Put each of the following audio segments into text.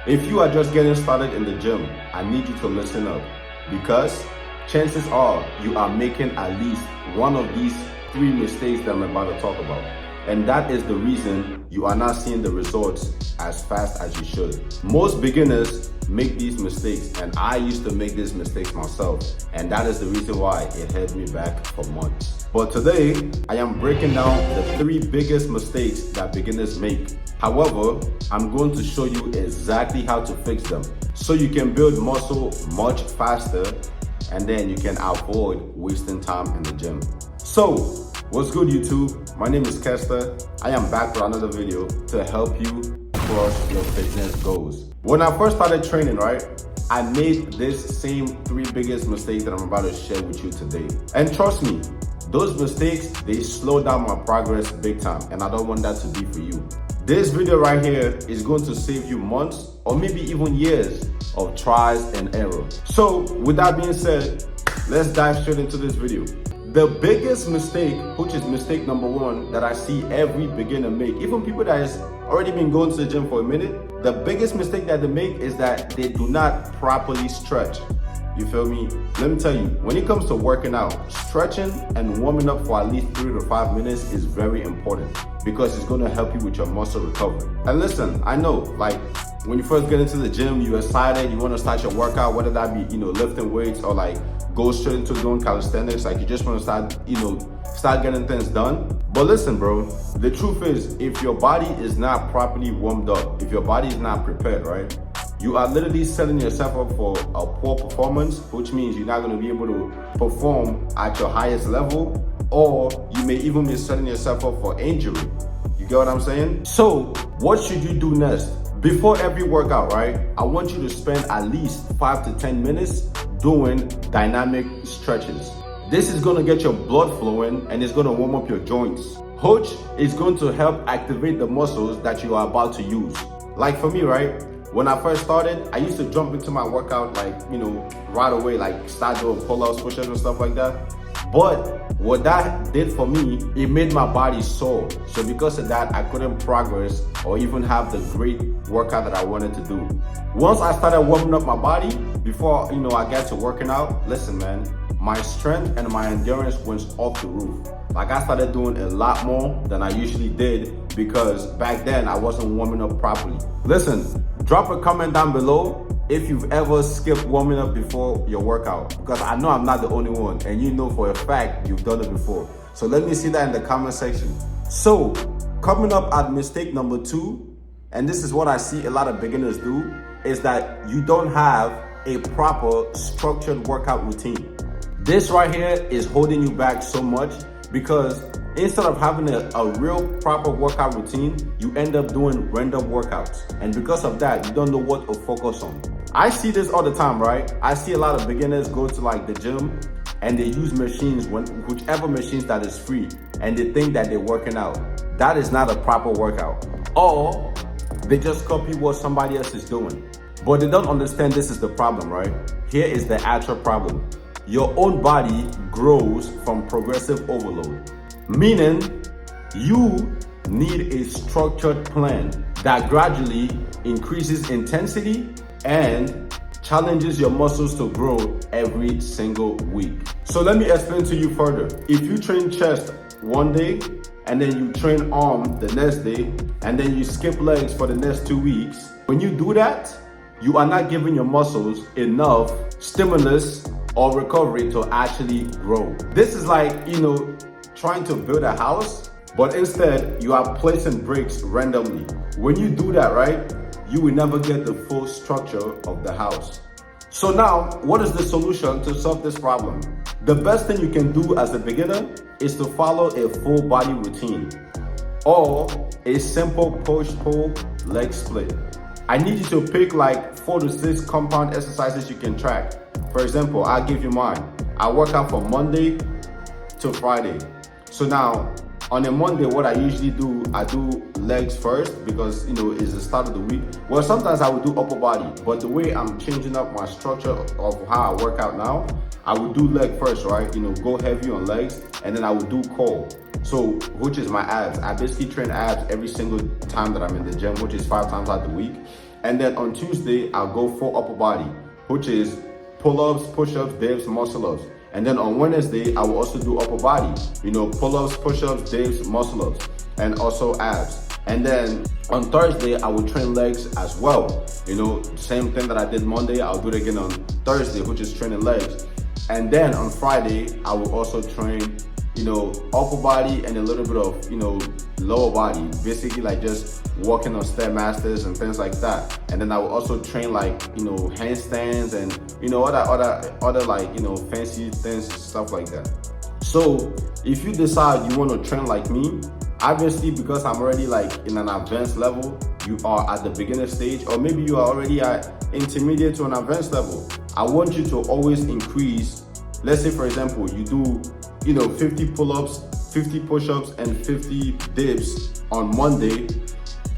If you are just getting started in the gym, I need you to listen up because chances are you are making at least one of these 3 mistakes that I'm about to talk about. And that is the reason you are not seeing the results as fast as you should. Most beginners make these mistakes, and I used to make these mistakes myself, and that is the reason why it held me back for months. But today, I am breaking down the 3 biggest mistakes that beginners make. However, I'm going to show you exactly how to fix them so you can build muscle much faster, and then you can avoid wasting time in the gym. So, what's good, YouTube? My name is Kester. I am back for another video to help you crush your fitness goals. When I first started training, right, I made this same 3 biggest mistakes that I'm about to share with you today. And trust me, those mistakes, they slow down my progress big time, and I don't want that to be for you. This video right here is going to save you months or maybe even years of trials and errors. So with that being said, let's dive straight into this video. The biggest mistake, which is mistake number 1 that I see every beginner make, even people that has already been going to the gym for a minute, the biggest mistake that they make is that they do not properly stretch. You feel me? Let me tell you, when it comes to working out, stretching and warming up for at least 3 to 5 minutes is very important because it's going to help you with your muscle recovery. And listen, I know, like, when you first get into the gym, you're excited, you want to start your workout, whether that be, lifting weights or like go straight into doing calisthenics, like you just want to start getting things done. But listen, bro, the truth is, if your body is not properly warmed up, if your body is not prepared, right, you are literally setting yourself up for a poor performance, which means you're not going to be able to perform at your highest level, or you may even be setting yourself up for injury. You get what I'm saying? So what should you do next? Before every workout, right, I want you to spend at least 5 to 10 minutes doing dynamic stretches. This is going to get your blood flowing and it's going to warm up your joints, which is going to help activate the muscles that you are about to use. Like for me, right, when I first started, I used to jump into my workout like, right away, like start doing pull-ups, push-ups and stuff like that. But what that did for me, it made my body sore. So because of that, I couldn't progress or even have the great workout that I wanted to do. Once I started warming up my body, before, I got to working out, listen, man, my strength and my endurance went off the roof. Like I started doing a lot more than I usually did because back then I wasn't warming up properly. Listen, drop a comment down below if you've ever skipped warming up before your workout, because I know I'm not the only one, and you know for a fact you've done it before. So let me see that in the comment section. So coming up at mistake number 2, and this is what I see a lot of beginners do, is that you don't have a proper structured workout routine. This right here is holding you back so much because instead of having a real proper workout routine, you end up doing random workouts. And because of that, you don't know what to focus on. I see this all the time, right? I see a lot of beginners go to like the gym and they use machines, whichever machines that is free, and they think that they're working out. That is not a proper workout. Or they just copy what somebody else is doing. But they don't understand this is the problem, right? Here is the actual problem. Your own body grows from progressive overload. Meaning, you need a structured plan that gradually increases intensity and challenges your muscles to grow every single week. So let me explain to you further. If you train chest one day and then you train arm the next day and then you skip legs for the next 2 weeks, when you do that, you are not giving your muscles enough stimulus or recovery to actually grow. This is like, trying to build a house, but instead you are placing bricks randomly. When you do that, right, you will never get the full structure of the house. So now, what is the solution to solve this problem? The best thing you can do as a beginner is to follow a full body routine or a simple push-pull leg split. I need you to pick like 4 to 6 compound exercises you can track. For example, I'll give you mine. I work out from Monday to Friday. So now, on a Monday, what I usually do, I do legs first because, it's the start of the week. Well, sometimes I would do upper body, but the way I'm changing up my structure of how I work out now, I would do leg first, right? Go heavy on legs, and then I would do core. So, which is my abs. I basically train abs every single time that I'm in the gym, which is 5 times out the week. And then on Tuesday, I'll go full upper body, which is pull-ups, push-ups, dips, muscle-ups. And then on Wednesday, I will also do upper body, pull-ups, push-ups, dips, muscle-ups, and also abs. And then on Thursday, I will train legs as well. Same thing that I did Monday, I'll do it again on Thursday, which is training legs. And then on Friday, I will also train, upper body and a little bit of, lower body. Basically like just walking on Stairmasters and things like that. And then I will also train like, handstands and, other like, fancy things, stuff like that. So if you decide you want to train like me, obviously because I'm already like in an advanced level, you are at the beginner stage, or maybe you are already at intermediate to an advanced level. I want you to always increase. Let's say for example, you do 50 pull-ups, 50 push-ups, and 50 dips on Monday.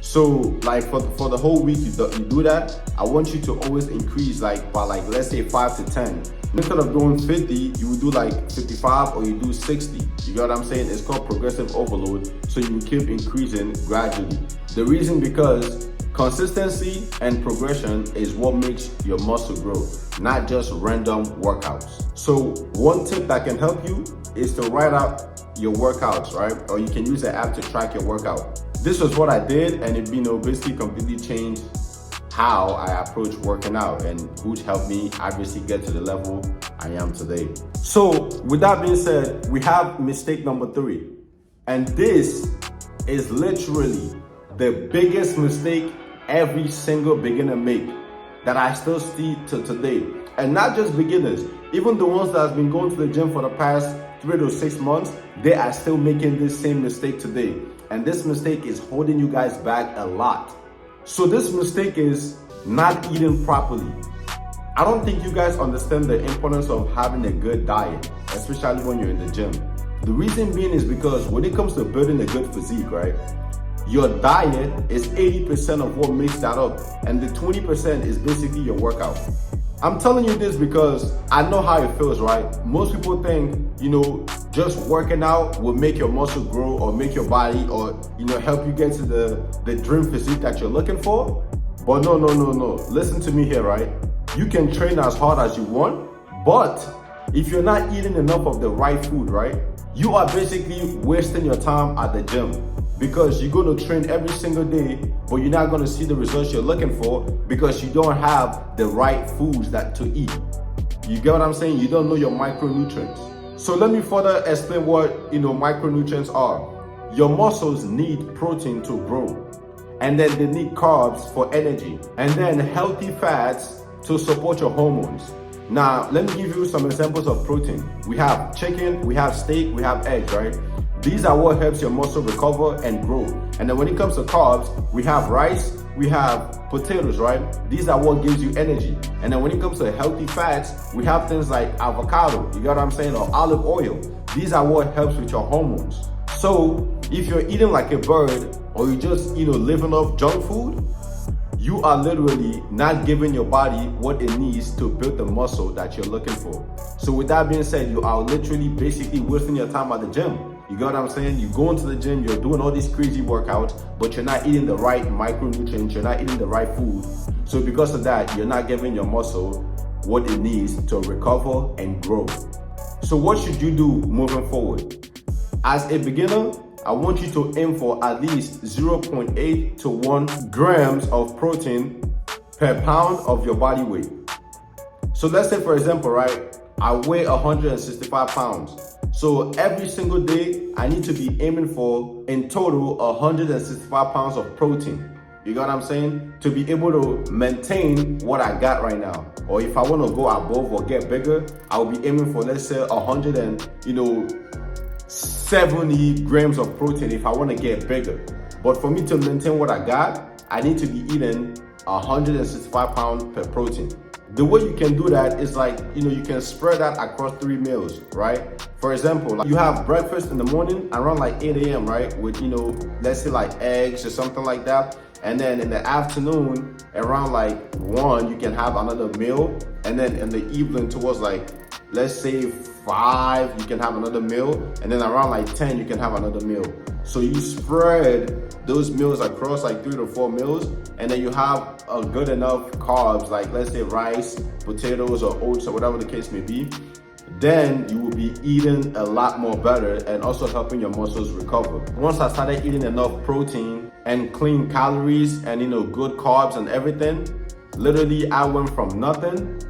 So like for the whole week you do that. I want you to always increase like by like, let's say 5 to 10. Instead of doing 50, you would do like 55 or you do 60. You get what I'm saying? It's called progressive overload. So you keep increasing gradually. The reason because consistency and progression is what makes your muscle grow, not just random workouts. So one tip that can help you is to write out your workouts, right? Or you can use the app to track your workout. This was what I did, and it basically completely changed how I approach working out, and which helped me obviously get to the level I am today. So with that being said, we have mistake number 3. And this is literally the biggest mistake every single beginner make that I still see to today. And not just beginners, even the ones that have been going to the gym for the past 3 to 6 months, they are still making this same mistake today. And this mistake is holding you guys back a lot. So this mistake is not eating properly. I don't think you guys understand the importance of having a good diet, especially when you're in the gym. The reason being is because when it comes to building a good physique, right? Your diet is 80% of what makes that up, and the 20% is basically your workout. I'm telling you this because I know how it feels, right? Most people think, just working out will make your muscle grow or make your body or, help you get to the dream physique that you're looking for. But no. Listen to me here, right? You can train as hard as you want, but if you're not eating enough of the right food, right? You are basically wasting your time at the gym, because you're going to train every single day, but you're not going to see the results you're looking for because you don't have the right foods to eat. You get what I'm saying? You don't know your micronutrients. So let me further explain what micronutrients are. Your muscles need protein to grow, and then they need carbs for energy, and then healthy fats to support your hormones. Now, let me give you some examples of protein. We have chicken, we have steak, we have eggs, right? These are what helps your muscle recover and grow. And then when it comes to carbs, we have rice, we have potatoes, right? These are what gives you energy. And then when it comes to healthy fats, we have things like avocado, you got what I'm saying, or olive oil. These are what helps with your hormones. So if you're eating like a bird, or you just, living off junk food, you are literally not giving your body what it needs to build the muscle that you're looking for. So with that being said, you are literally basically wasting your time at the gym. You get what I'm saying? You go into the gym, you're doing all these crazy workouts, but you're not eating the right micronutrients, you're not eating the right food. So because of that, you're not giving your muscle what it needs to recover and grow. So what should you do moving forward? As a beginner, I want you to aim for at least 0.8 to 1 grams of protein per pound of your body weight. So let's say, for example, right, I weigh 165 pounds. So every single day, I need to be aiming for, in total, 165 pounds of protein. You got what I'm saying? To be able to maintain what I got right now. Or if I want to go above or get bigger, I'll be aiming for, let's say, 70 grams of protein if I want to get bigger. But for me to maintain what I got, I need to be eating 165 pounds per protein. The way you can do that is like, you can spread that across 3 meals, right? For example, like you have breakfast in the morning around like 8 a.m., right? With, let's say like eggs or something like that. And then in the afternoon, around like 1, you can have another meal. And then in the evening towards like let's say 5, you can have another meal, and then around like 10, you can have another meal. So you spread those meals across like 3 to 4 meals, and then you have a good enough carbs, like let's say rice, potatoes, or oats, or whatever the case may be. Then you will be eating a lot more better and also helping your muscles recover. Once I started eating enough protein and clean calories and good carbs and everything, literally I went from nothing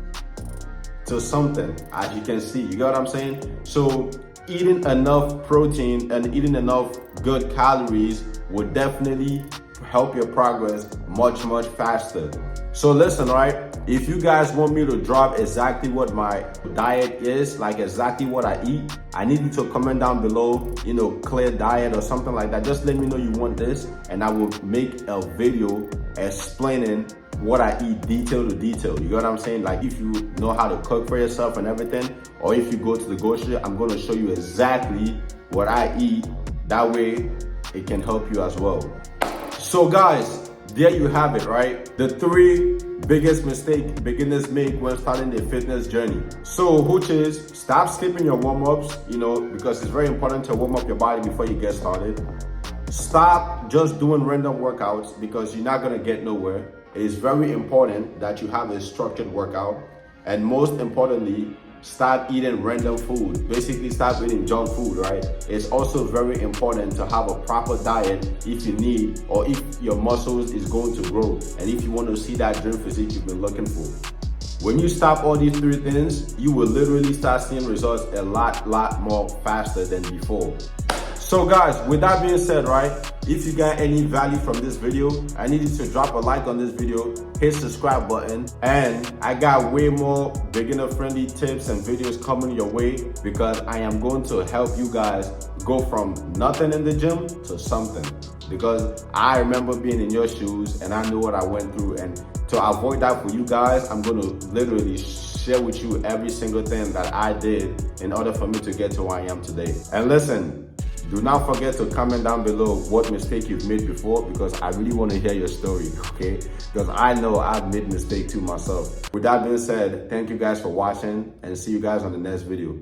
to something, as you can see. You get what I'm saying? So eating enough protein and eating enough good calories will definitely help your progress much faster. So listen, right? If you guys want me to drop exactly what my diet is, like exactly what I eat, I need you to comment down below, clear diet or something like that. Just let me know you want this, and I will make a video explaining what I eat detail to detail. You get what I'm saying? Like if you know how to cook for yourself and everything, or if you go to the grocery, I'm going to show you exactly what I eat. That way it can help you as well. So guys, there you have it, right? The 3 biggest mistakes beginners make when starting their fitness journey. So which is, stop skipping your warm-ups, because it's very important to warm up your body before you get started. Stop just doing random workouts because you're not going to get nowhere. It is very important that you have a structured workout. And most importantly, stop eating random food. Basically, stop eating junk food, right? It's also very important to have a proper diet if you need, or if your muscles is going to grow, and if you want to see that dream physique you've been looking for. When you stop all these 3 things, you will literally start seeing results a lot more faster than before. So guys, with that being said, right, if you got any value from this video, I need you to drop a like on this video, hit subscribe button, and I got way more beginner friendly tips and videos coming your way, because I am going to help you guys go from nothing in the gym to something. Because I remember being in your shoes and I know what I went through, and to avoid that for you guys, I'm going to literally share with you every single thing that I did in order for me to get to where I am today. And listen, do not forget to comment down below what mistake you've made before, because I really want to hear your story, okay? Because I know I've made mistakes too myself. With that being said, thank you guys for watching, and see you guys on the next video.